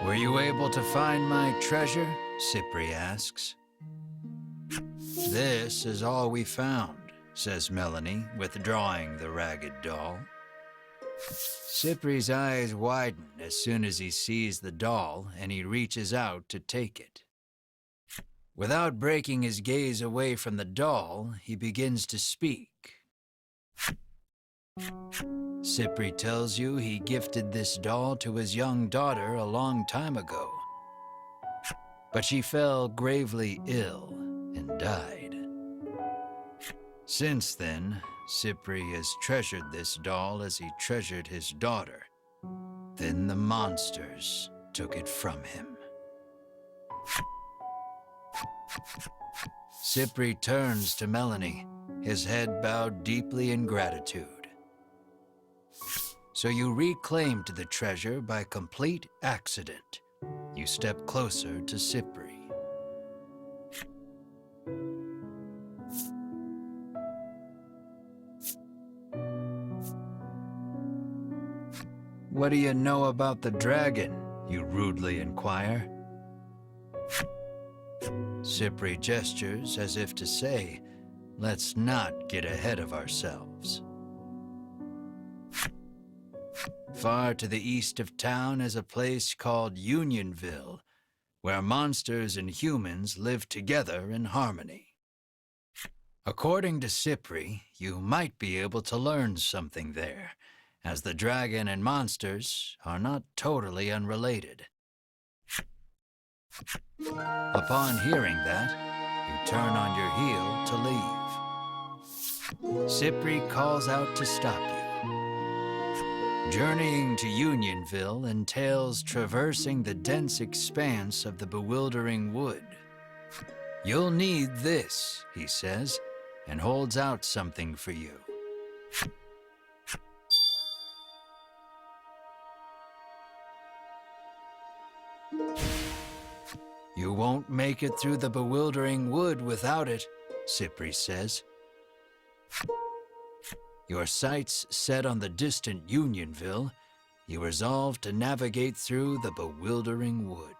Were you able to find my treasure? Cypri asks. This is all we found, says Melanie, withdrawing the ragged doll. Cypri's eyes widen as soon as he sees the doll, and he reaches out to take it. Without breaking his gaze away from the doll, he begins to speak. Cypri tells you he gifted this doll to his young daughter a long time ago, but she fell gravely ill and died. Since then, Cypri has treasured this doll as he treasured his daughter. Then the monsters took it from him. Cypri turns to Melanie, his head bowed deeply in gratitude. So you reclaimed the treasure by complete accident. You step closer to Cypri. What do you know about the dragon? You rudely inquire. Cypri gestures as if to say, let's not get ahead of ourselves. Far to the east of town is a place called Unionville, where monsters and humans live together in harmony. According to Cypri, you might be able to learn something there, as the dragon and monsters are not totally unrelated. Upon hearing that, you turn on your heel to leave. Cypri calls out to stop you. Journeying to Unionville entails traversing the dense expanse of the bewildering wood. You'll need this, he says, and holds out something for you. You won't make it through the bewildering wood without it, Cypri says. Your sights set on the distant Unionville, you resolve to navigate through the bewildering wood.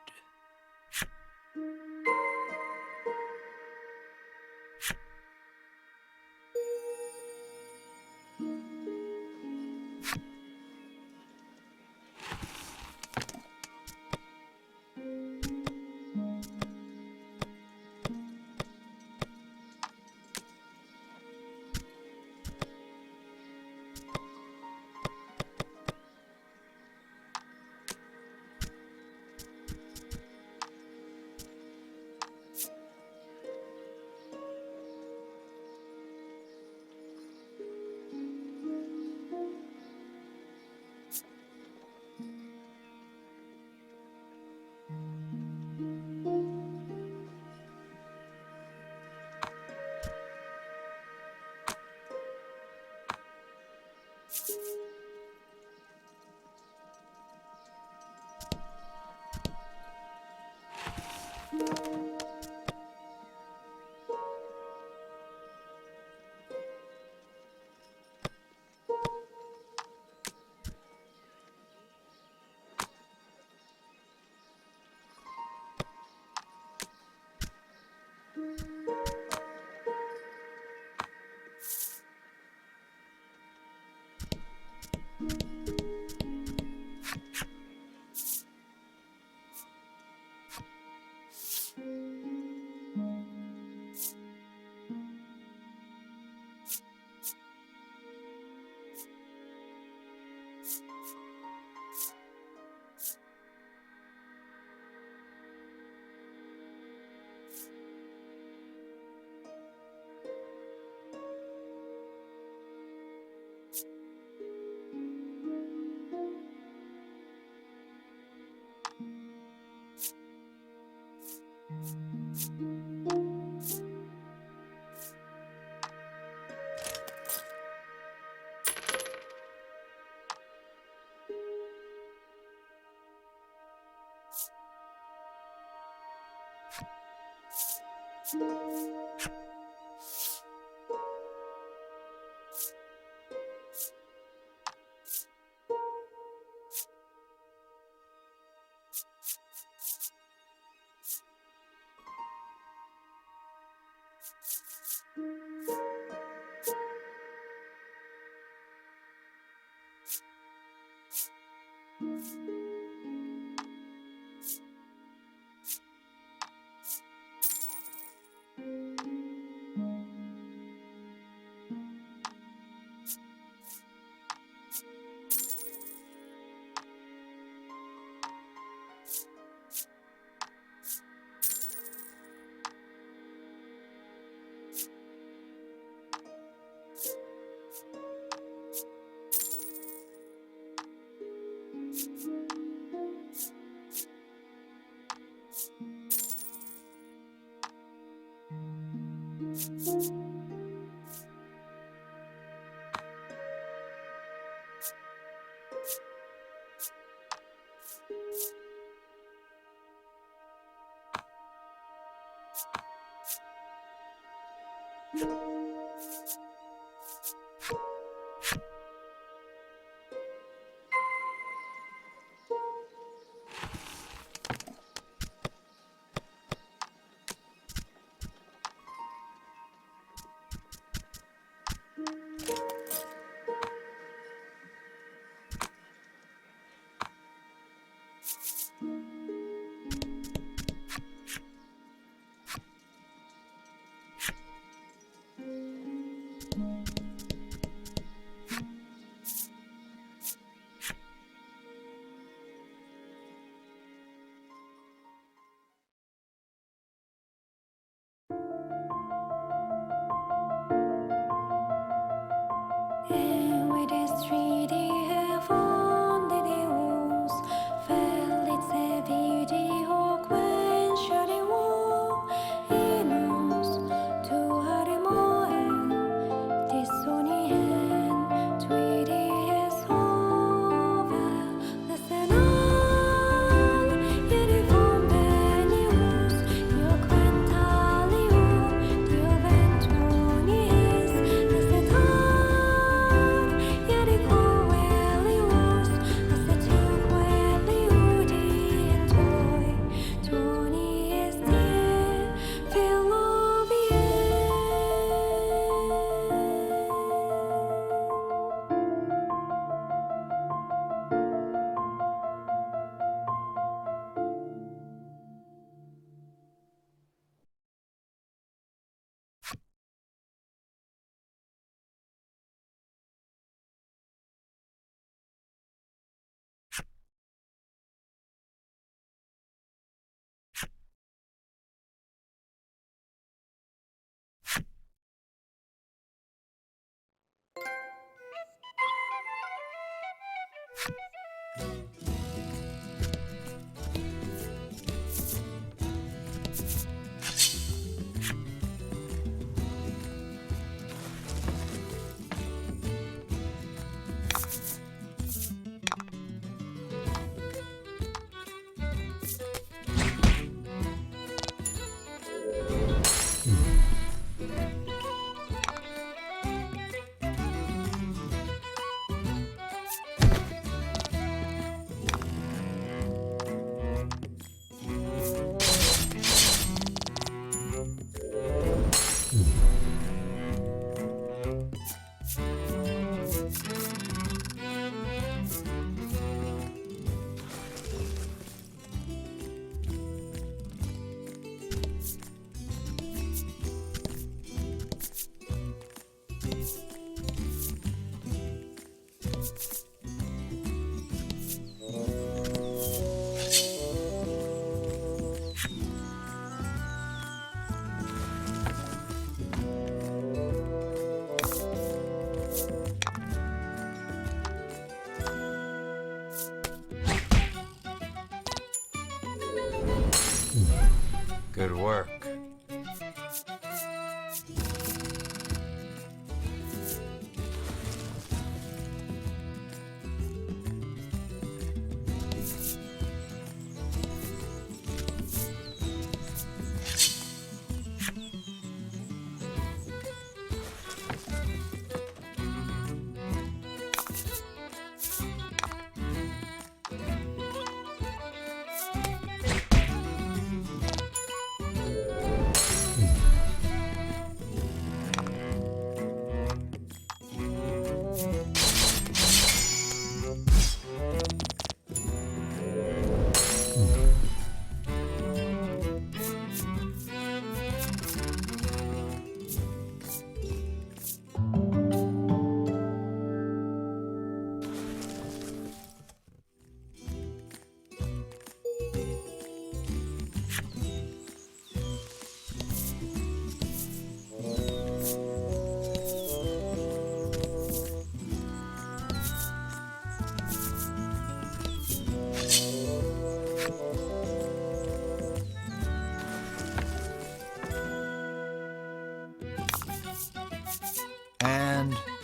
Good work.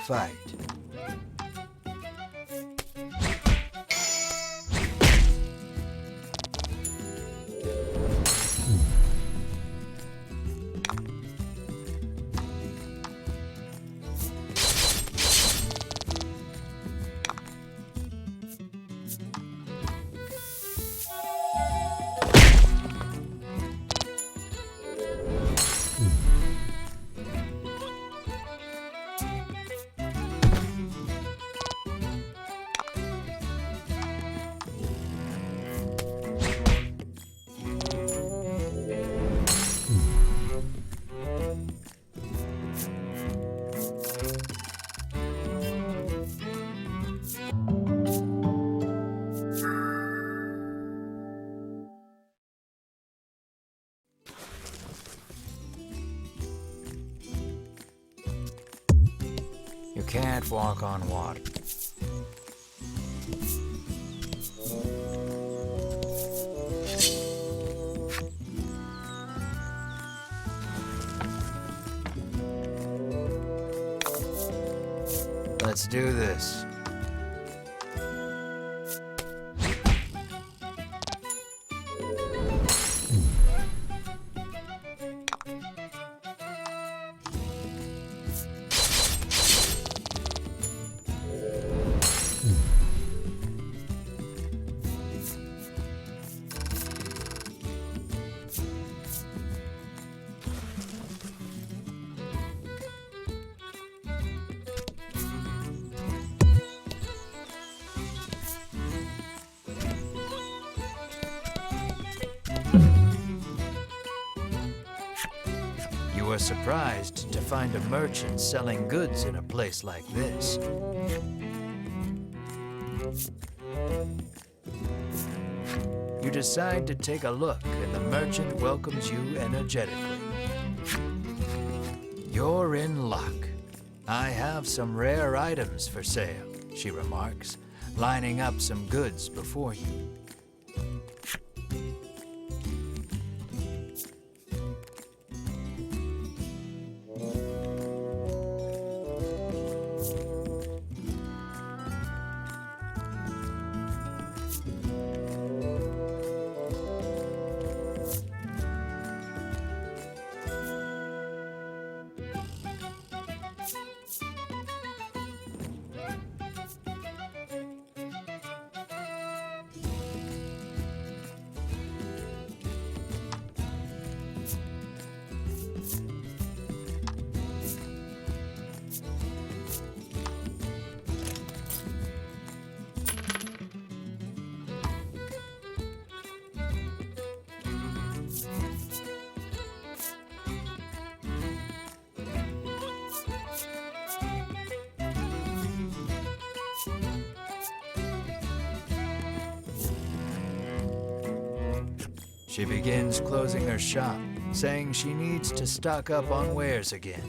fight. You can't walk on water. Let's do this. You were surprised to find a merchant selling goods in a place like this. You decide to take a look, and the merchant welcomes you energetically. You're in luck. I have some rare items for sale, she remarks, lining up some goods before you. She begins closing her shop, saying she needs to stock up on wares again.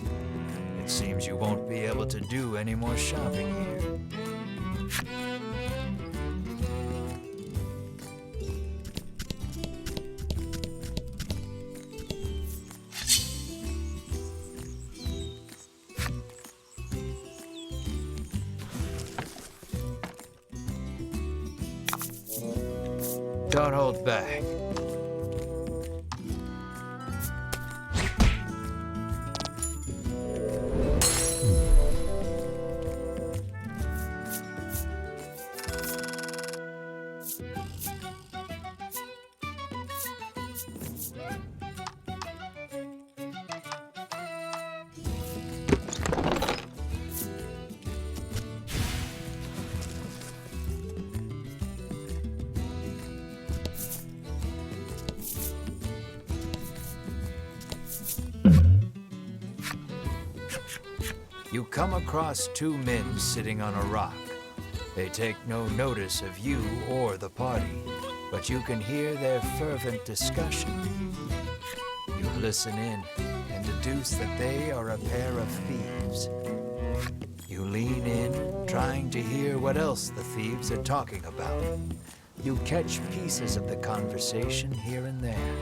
It seems you won't be able to do any more shopping here. Don't hold back. You come across two men sitting on a rock. They take no notice of you or the party, but you can hear their fervent discussion. You listen in and deduce that they are a pair of thieves. You lean in, trying to hear what else the thieves are talking about. You catch pieces of the conversation here and there.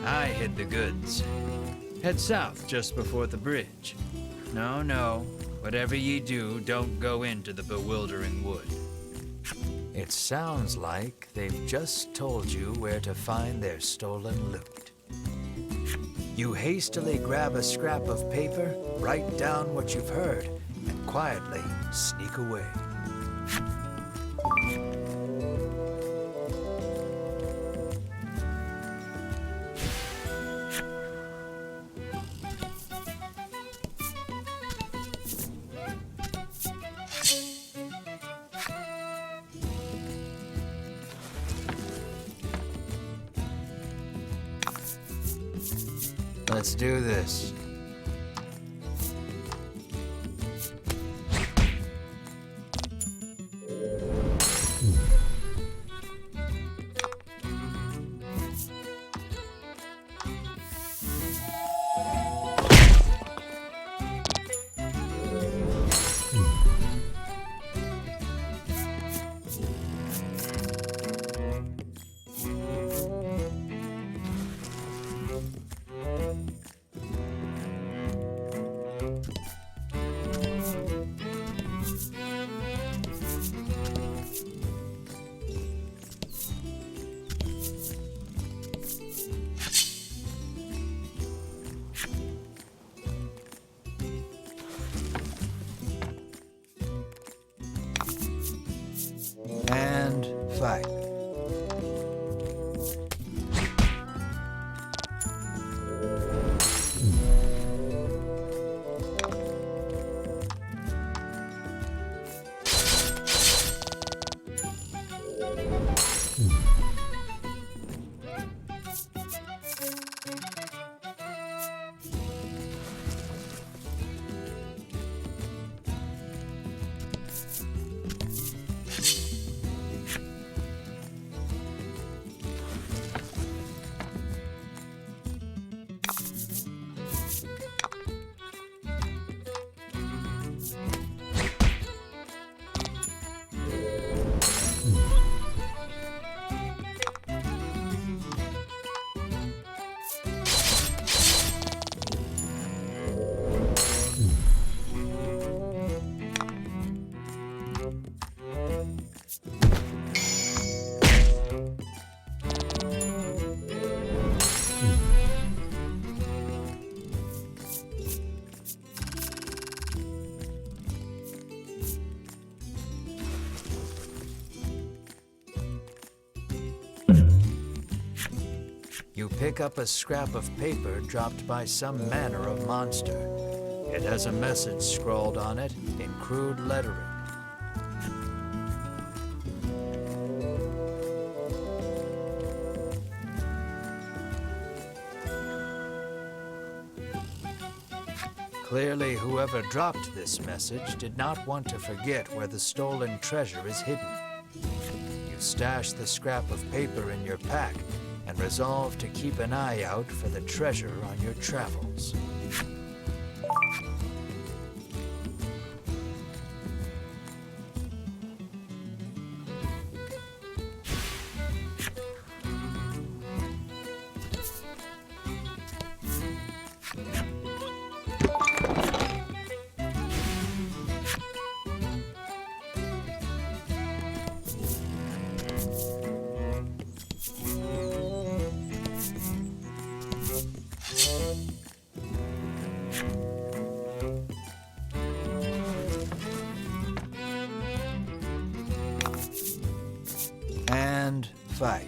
I hid the goods. Head south just before the bridge. No, no. Whatever ye do, don't go into the bewildering wood. It sounds like they've just told you where to find their stolen loot. You hastily grab a scrap of paper, write down what you've heard, and quietly sneak away. Let's do this. And fight. You pick up a scrap of paper dropped by some manner of monster. It has a message scrawled on it in crude lettering. Clearly, whoever dropped this message did not want to forget where the stolen treasure is hidden. You stash the scrap of paper in your pack and resolve to keep an eye out for the treasure on your travels. And fight.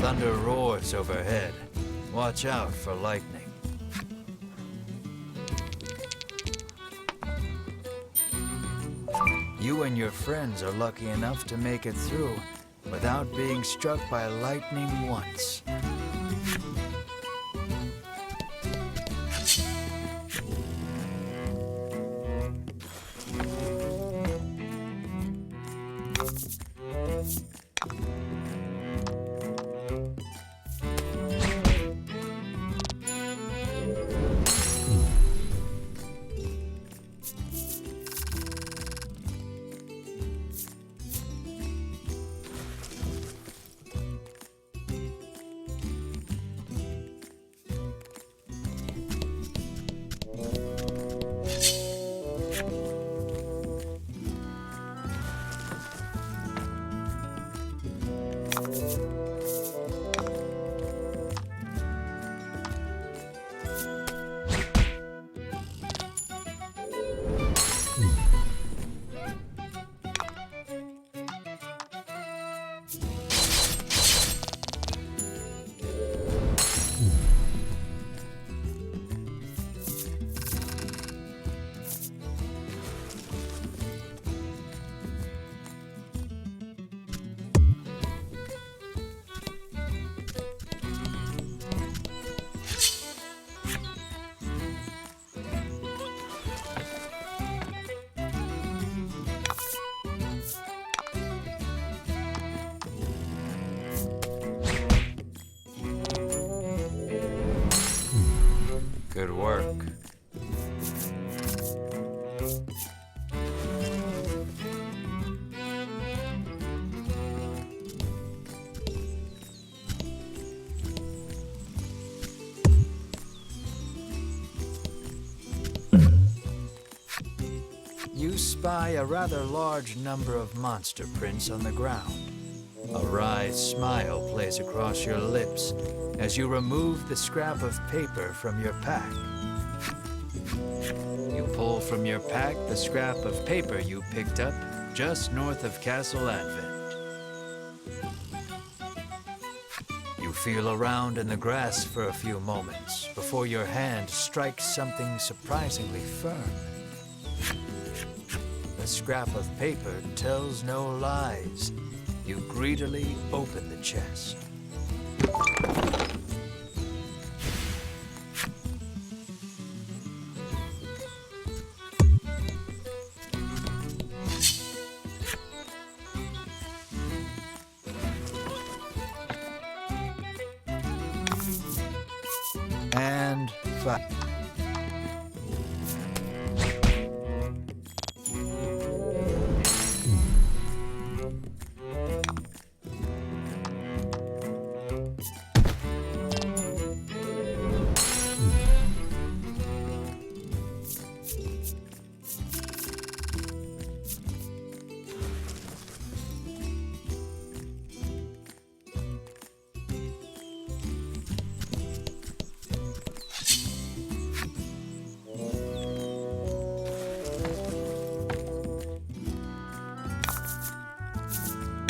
Thunder roars overhead. Watch out for lightning. You and your friends are lucky enough to make it through without being struck by lightning once. Good work. You spy a rather large number of monster prints on the ground. A wry smile plays across your lips as you remove the scrap of paper from your pack. You pull from your pack the scrap of paper you picked up just north of Castle Advent. You feel around in the grass for a few moments before your hand strikes something surprisingly firm. The scrap of paper tells no lies. You greedily open the chest. And fire.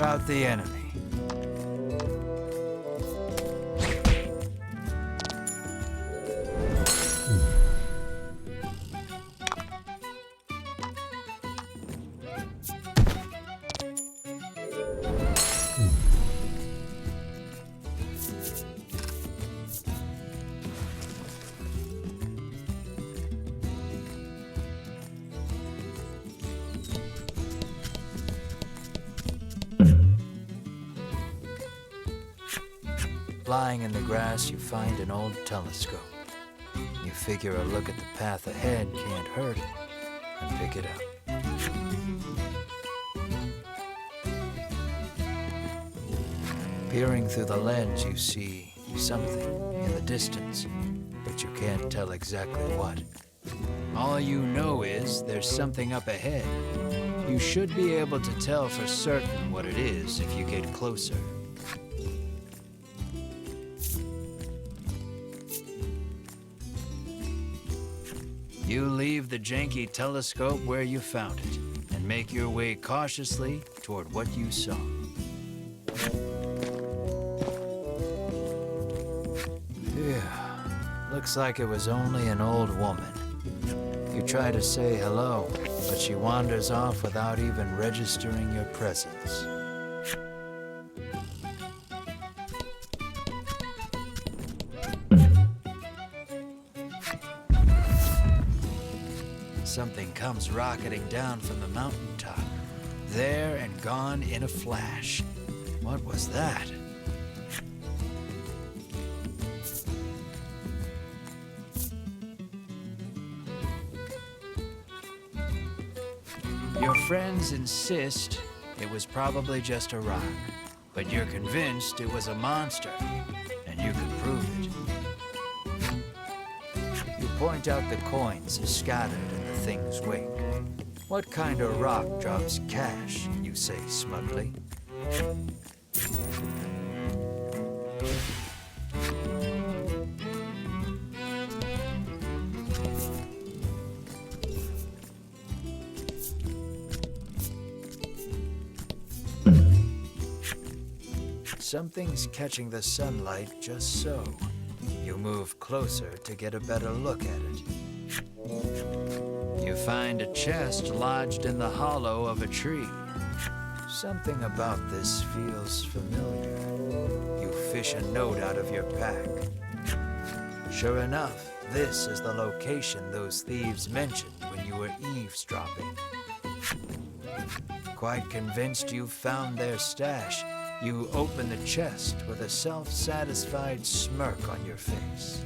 About the enemy. Lying in the grass, you find an old telescope. You figure a look at the path ahead can't hurt, and pick it up. Peering through the lens, you see something in the distance, but you can't tell exactly what. All you know is there's something up ahead. You should be able to tell for certain what it is if you get closer. You leave the janky telescope where you found it and make your way cautiously toward what you saw. Phew. Looks like it was only an old woman. You try to say hello, but she wanders off without even registering your presence. Something comes rocketing down from the mountaintop, there and gone in a flash. What was that? Your friends insist it was probably just a rock, but you're convinced it was a monster, and you can prove it. You point out the coins scattered in the thing's wake. What kind of rock drops cash, you say smugly? Something's catching the sunlight just so. You move closer to get a better look at it. You find a chest lodged in the hollow of a tree. Something about this feels familiar. You fish a note out of your pack. Sure enough, this is the location those thieves mentioned when you were eavesdropping. Quite convinced you've found their stash, you open the chest with a self-satisfied smirk on your face.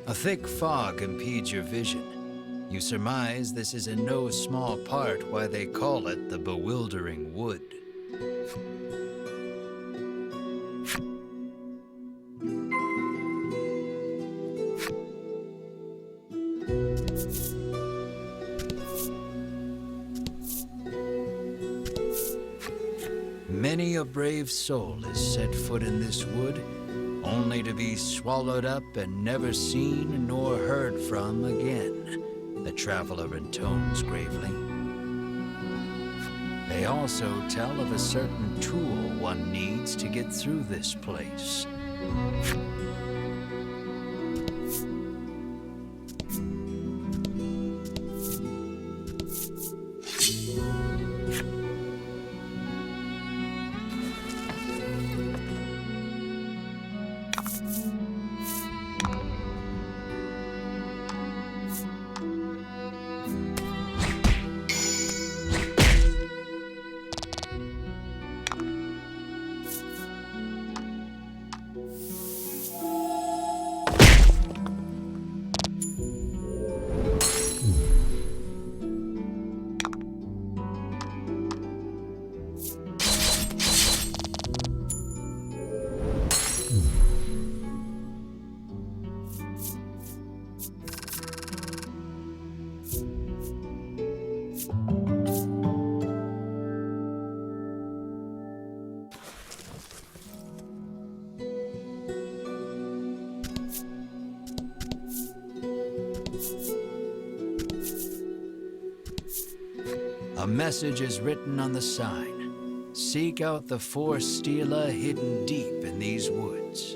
A thick fog impedes your vision. You surmise this is in no small part why they call it the Bewildering Wood. Many a brave soul has set foot in this wood, only to be swallowed up and never seen nor heard from again, the traveler intones gravely. They also tell of a certain tool one needs to get through this place. A message is written on the sign. Seek out the 4 Stela hidden deep in these woods.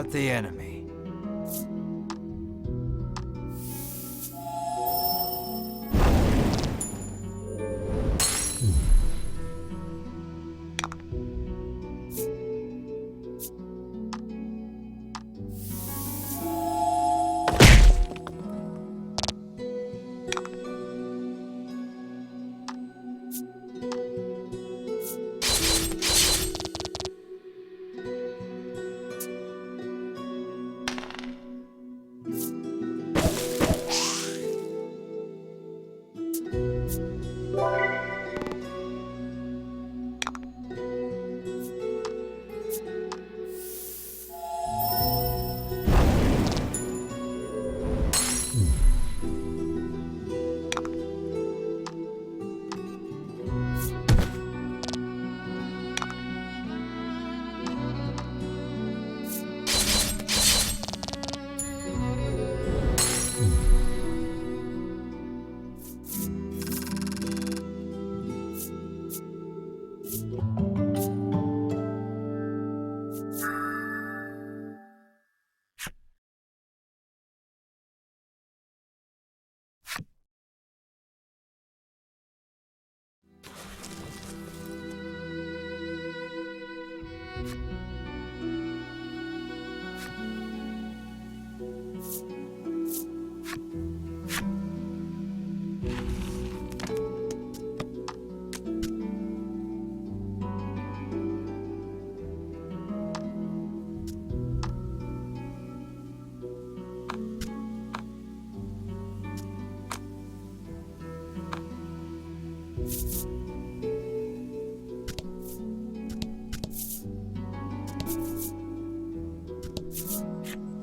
out the enemy.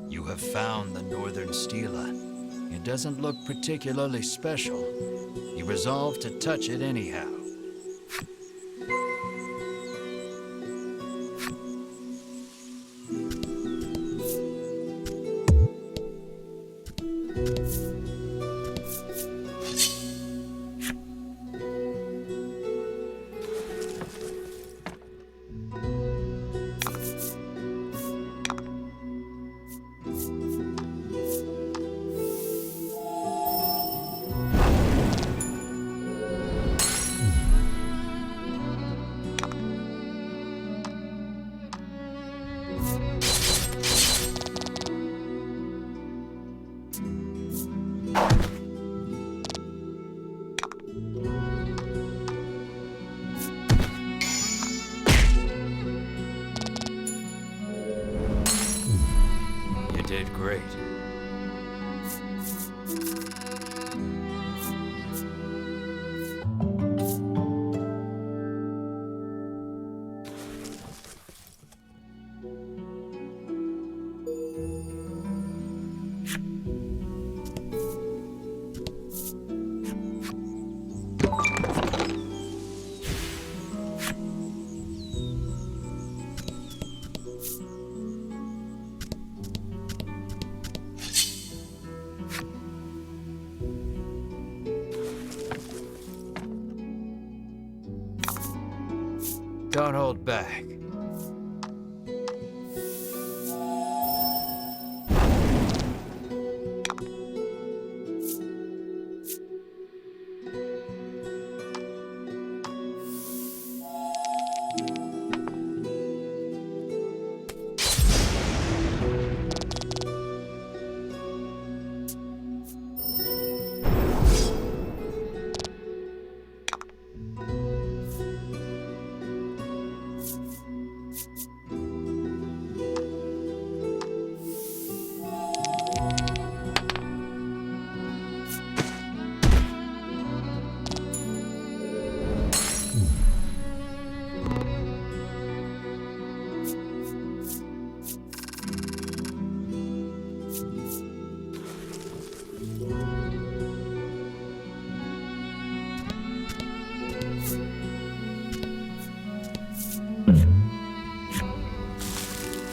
You have found the Northern Stela. It doesn't look particularly special. You resolve to touch it anyhow. You did great. Don't hold back.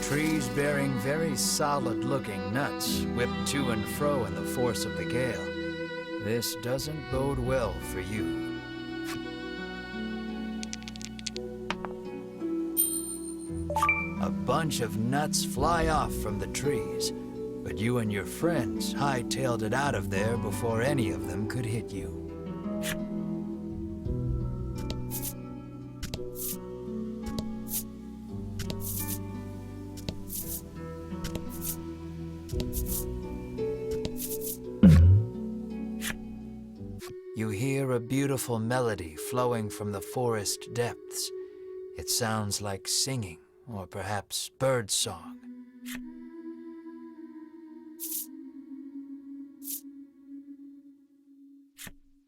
Trees bearing very solid-looking nuts whip to and fro in the force of the gale. This doesn't bode well for you. A bunch of nuts fly off from the trees, but you and your friends hightailed it out of there before any of them could hit you. You hear a beautiful melody flowing from the forest depths. It sounds like singing, or perhaps birdsong.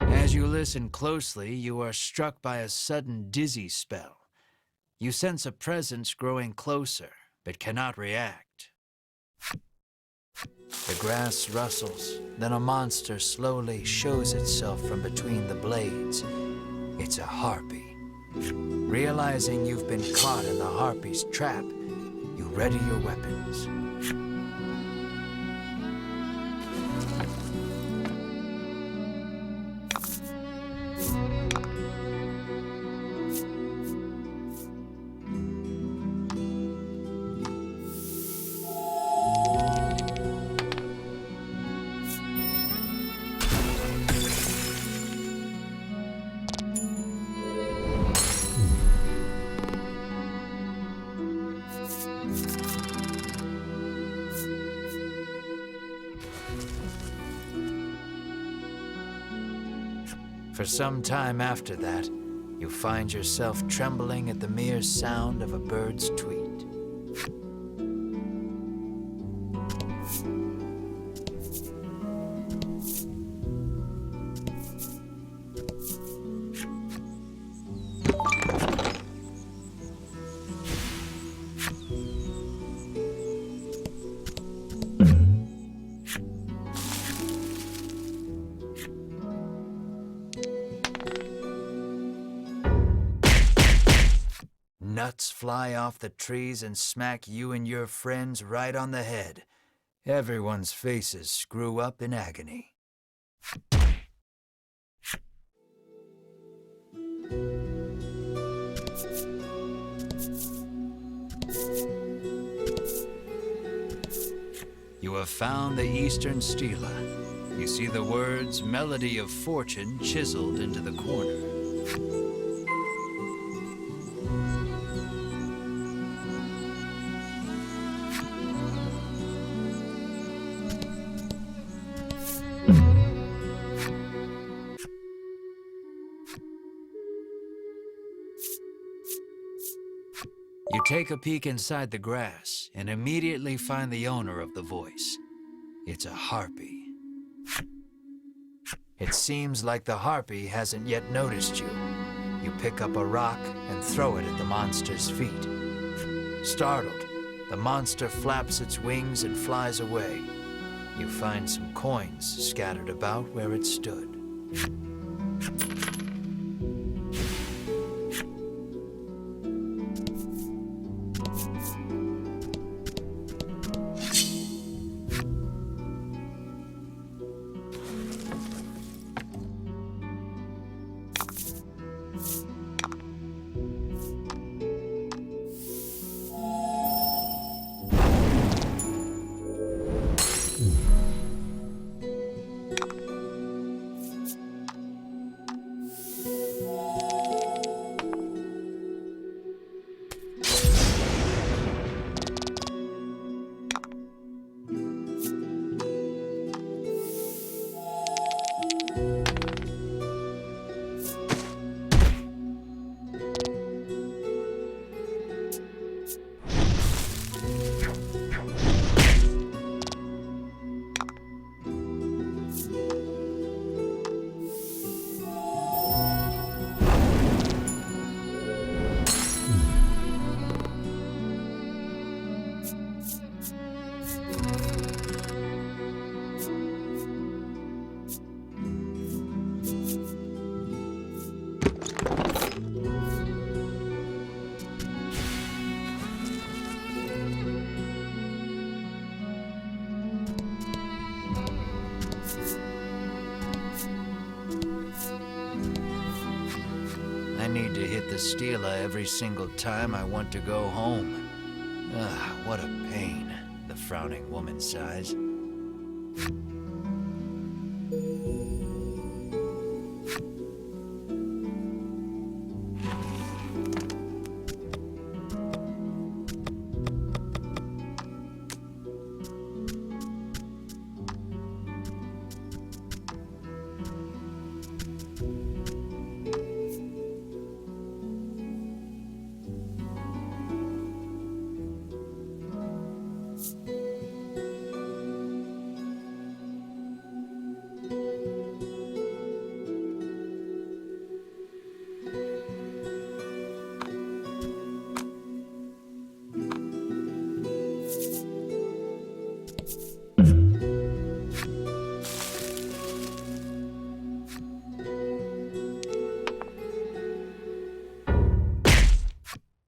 As you listen closely, you are struck by a sudden dizzy spell. You sense a presence growing closer, but cannot react. The grass rustles, then a monster slowly shows itself from between the blades. It's a harpy. Realizing you've been caught in the harpy's trap, you ready your weapons. For some time after that, you find yourself trembling at the mere sound of a bird's tweet. Nuts fly off the trees and smack you and your friends right on the head. Everyone's faces screw up in agony. You have found the Eastern Stela. You see the words Melody of Fortune chiseled into the corner. You take a peek inside the grass and immediately find the owner of the voice. It's a harpy. It seems like the harpy hasn't yet noticed you. You pick up a rock and throw it at the monster's feet. Startled, the monster flaps its wings and flies away. You find some coins scattered about where it stood. I need to hit the Stela every single time I want to go home. Ah, what a pain, the frowning woman sighs.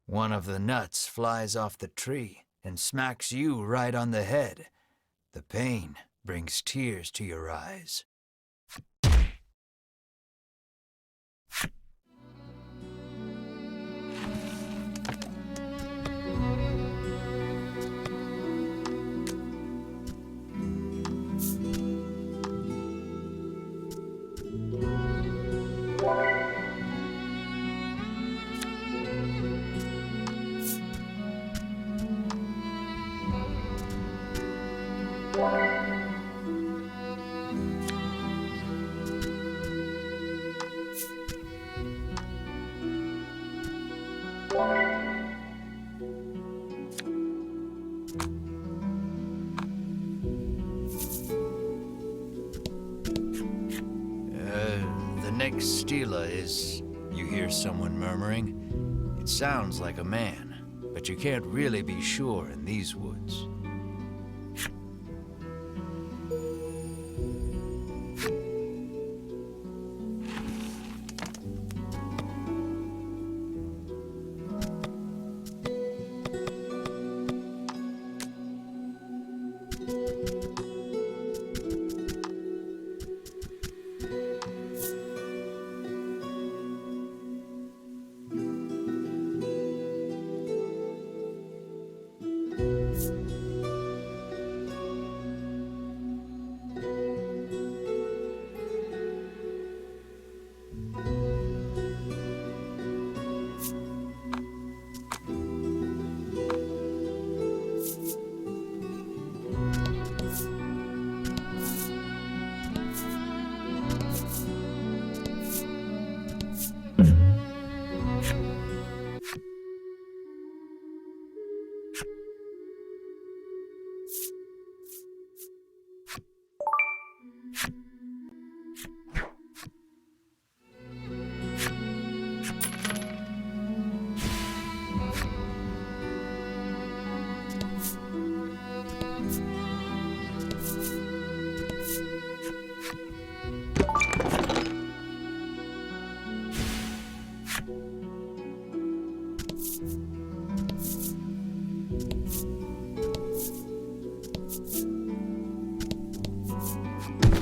One of the nuts flies off the tree and smacks you right on the head. The pain brings tears to your eyes. The next stela is, you hear someone murmuring. It sounds like a man, but you can't really be sure in these woods.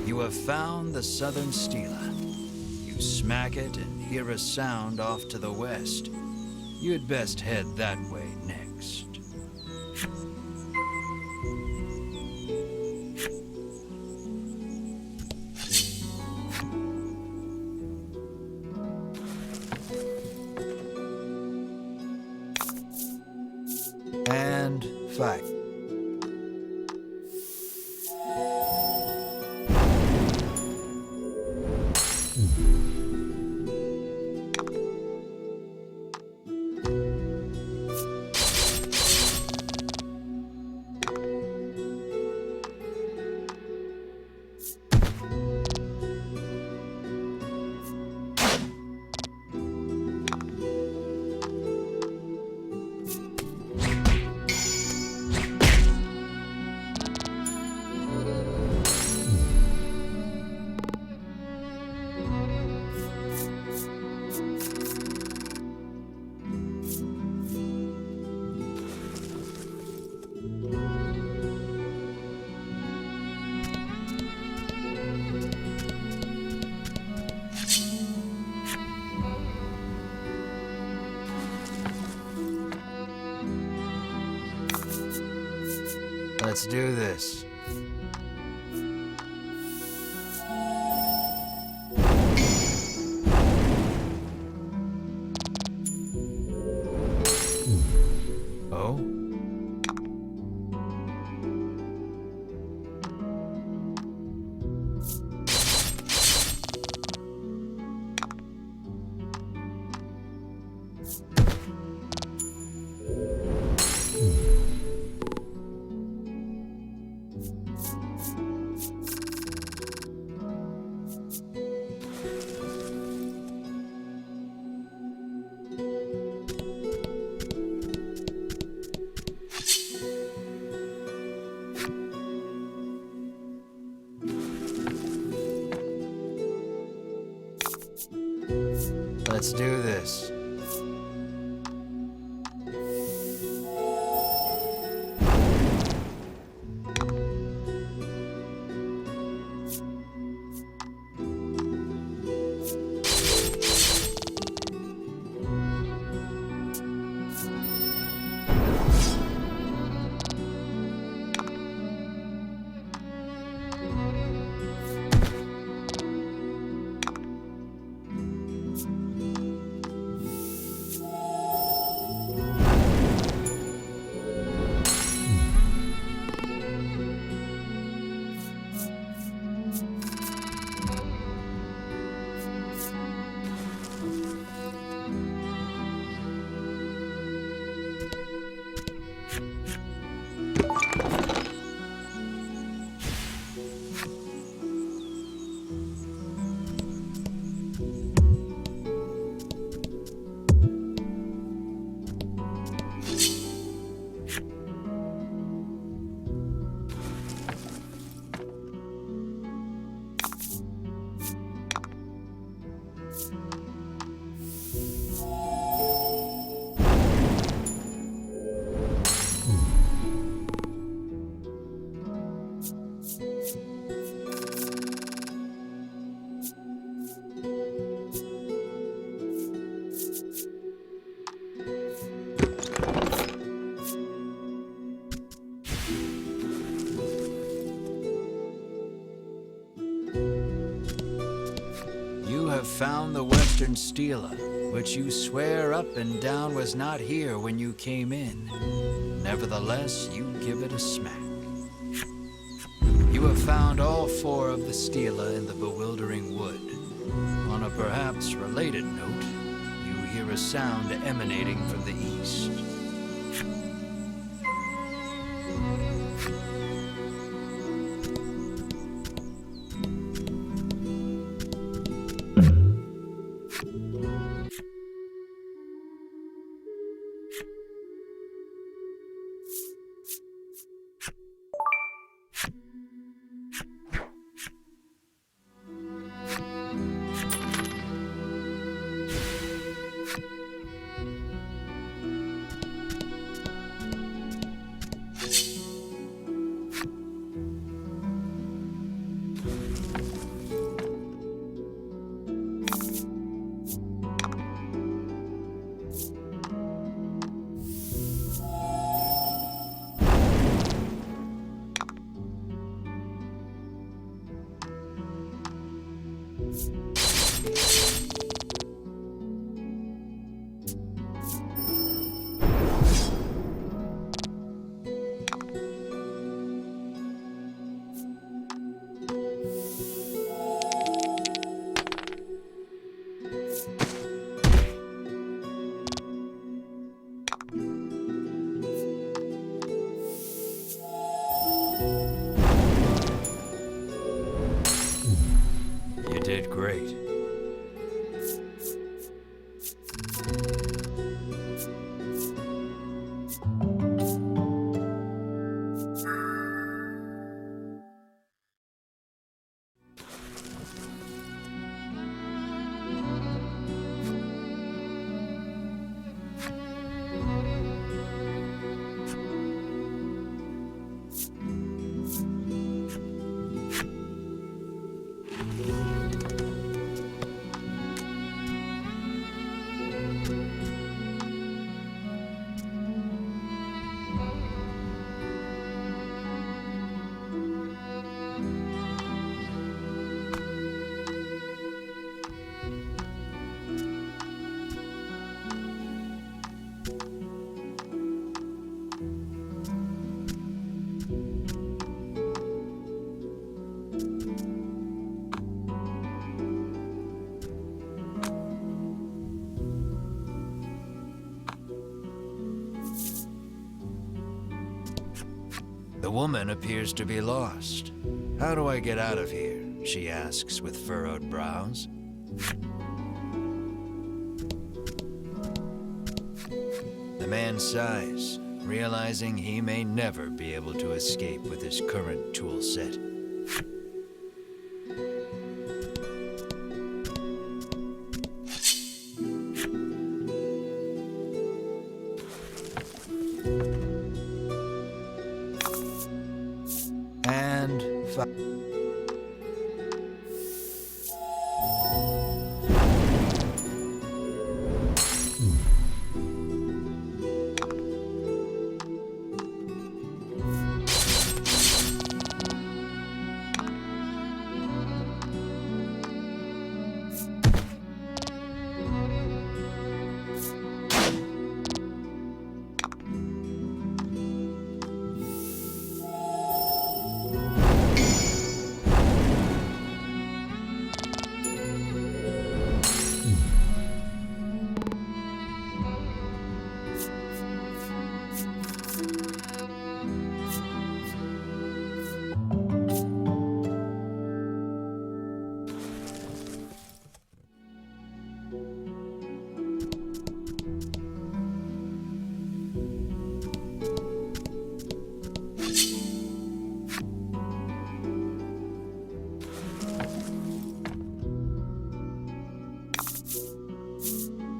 You have found the southern stela. You smack it and hear a sound off to the west. You'd best head that way next. And fight. Let's do this. Oh? Let's do this. You have found the Western Stela, which you swear up and down was not here when you came in. Nevertheless, you give it a smack. You have found all 4 of the Stela in the bewildering wood. On a perhaps related note, you hear a sound emanating from the east. You did great. The woman appears to be lost. How do I get out of here? She asks with furrowed brows. The man sighs, realizing he may never be able to escape with his current tool set. And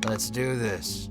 let's do this.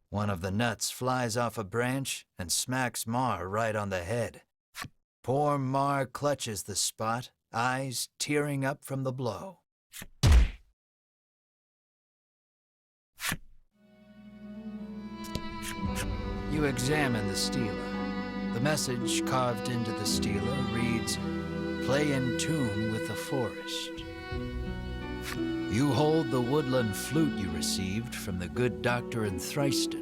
One of the nuts flies off a branch and smacks Mar right on the head. Poor Mar clutches the spot, eyes tearing up from the blow. You examine the stela. The message carved into the stela reads, "Play in tune with the forest." You hold the woodland flute you received from the good doctor in Thriston.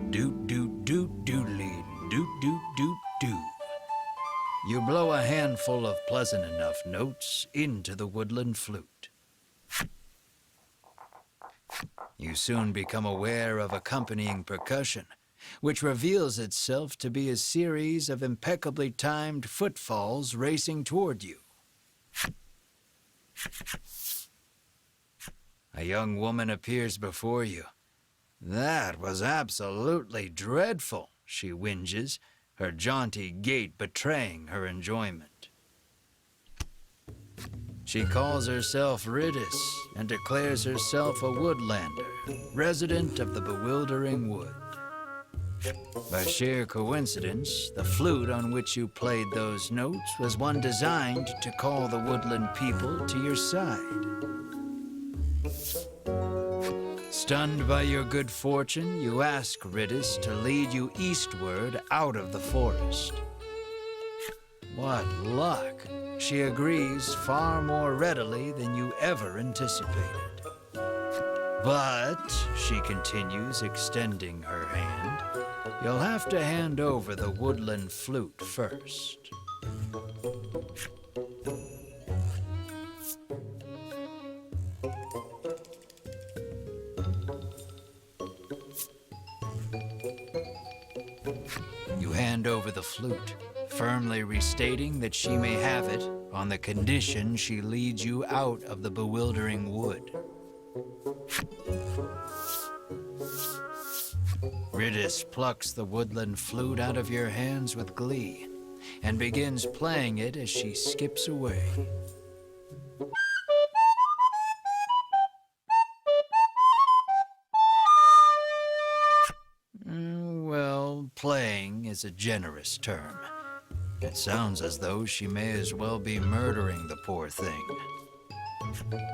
Doot doot doot doodly doot doot doot doo. You blow a handful of pleasant enough notes into the woodland flute. You soon become aware of accompanying percussion, which reveals itself to be a series of impeccably timed footfalls racing toward you. A young woman appears before you. "That was absolutely dreadful," she whinges, her jaunty gait betraying her enjoyment. She calls herself Riddis and declares herself a woodlander, resident of the bewildering wood. By sheer coincidence, the flute on which you played those notes was one designed to call the woodland people to your side. Stunned by your good fortune, you ask Riddis to lead you eastward out of the forest. What luck! She agrees far more readily than you ever anticipated. But, she continues, extending her hand, you'll have to hand over the woodland flute first. You hand over the flute, firmly restating that she may have it on the condition she leads you out of the bewildering wood. Riddis plucks the woodland flute out of your hands with glee and begins playing it as she skips away. Well, playing is a generous term. It sounds as though she may as well be murdering the poor thing.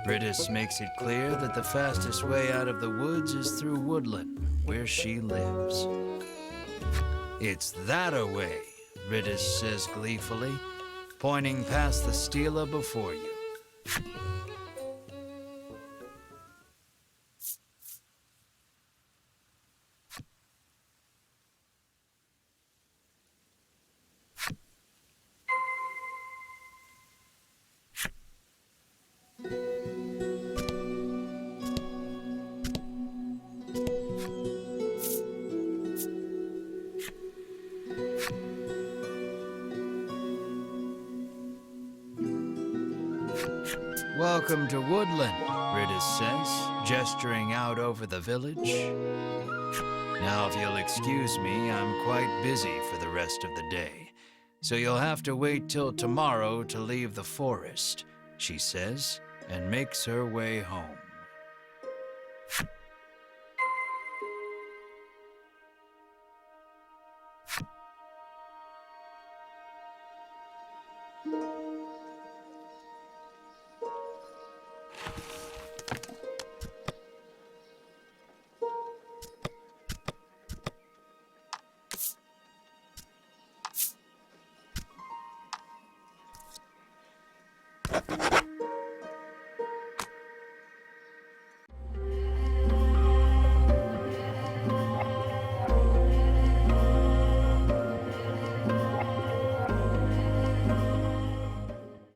Riddis makes it clear that the fastest way out of the woods is through woodland, where she lives. "It's that-a-way," Riddis says gleefully, pointing past the stela before you. "Welcome to Woodland," Riddis says, gesturing out over the village. "Now, if you'll excuse me, I'm quite busy for the rest of the day, so you'll have to wait till tomorrow to leave the forest," she says, and makes her way home.